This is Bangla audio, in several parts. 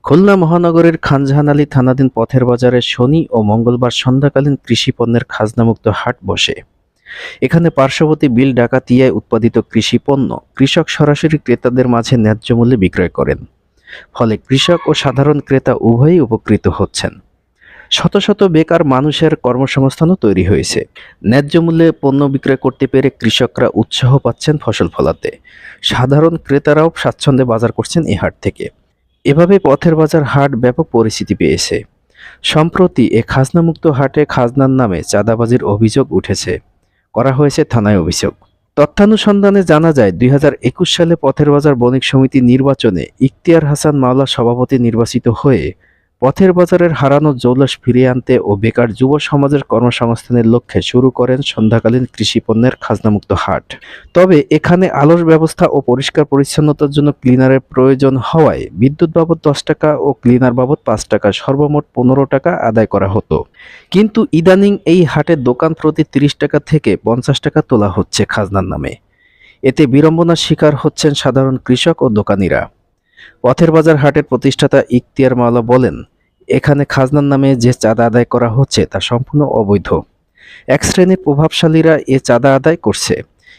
খুলনা মহানগরের খানজাহান আলী থানাধীন পথের বাজারে শনি ও মঙ্গলবার সন্ধ্যাকালীন কৃষি পণ্যের খাজনামুক্ত হাট বসে। এখানে পার্শ্ববর্তী বিল ডাকাতিয়ায় উৎপাদিত কৃষি পণ্য কৃষক সরাসরি ক্রেতাদের মাঝে ন্যায্য মূল্যে বিক্রয় করেন। ফলে কৃষক ও সাধারণ ক্রেতা উভয়ই উপকৃত হচ্ছেন। শত শত বেকার মানুষের কর্মসংস্থানও তৈরি হয়েছে। ন্যায্য মূল্যে পণ্য বিক্রয় করতে পেরে কৃষকরা উৎসাহ পাচ্ছেন ফসল ফলাতে। সাধারণ ক্রেতারাও স্বাচ্ছন্দ্যে বাজার করছেন এই হাট থেকে। এভাবে পথের বাজার হাট ব্যাপক পরিচিতি পেয়েছে। সম্প্রতি এ খাজনামুক্ত হাটে খাজনার নামে চাঁদাবাজির অভিযোগ উঠেছে, করা হয়েছে থানায় অভিযোগ। তথ্যানুসন্ধানে জানা যায় ২০২১ সালে পথের বাজার বণিক সমিতি নির্বাচনে ইখতিয়ার হাসান মাওলা সভাপতি নির্বাচিত হয়ে পথের বাজারের হারানো জৌলস ফিরিয়ে আনতে ও বেকার যুব সমাজের কর্মসংস্থানের লক্ষ্যে শুরু করেন সন্ধ্যাকালীন কৃষি পণ্যের খাজনামুক্ত হাট। তবে এখানে আলোর ব্যবস্থা ও পরিষ্কার পরিচ্ছন্নতার জন্য ক্লিনারের প্রয়োজন হওয়ায় বিদ্যুৎ বাবদ ১০ টাকা ও ক্লিনার বাবদ ৫ টাকা, সর্বমোট ১৫ টাকা আদায় করা হতো। কিন্তু ইদানিং এই হাটে দোকান প্রতি ৩০ টাকা থেকে ৫০ টাকা তোলা হচ্ছে খাজনার নামে। এতে বিড়ম্বনার শিকার হচ্ছেন সাধারণ কৃষক ও দোকানিরা। পথের বাজার হাটের প্রতিষ্ঠাতা ইখতিয়ার মাওলা বলেন, এখানে খাজনার নামে যে চাঁদা আদায় করা হচ্ছে তা সম্পূর্ণ অবৈধ। এক শ্রেণীর প্রভাবশালীরা এ চাঁদা আদায় করছে।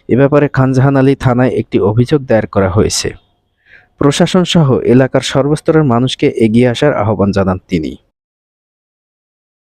এ ব্যাপারে খানজাহান আলী থানায় একটি অভিযোগ দায়ের করা হয়েছে। প্রশাসন সহ এলাকার সর্বস্তরের মানুষকে এগিয়ে আসার আহ্বান জানান তিনি।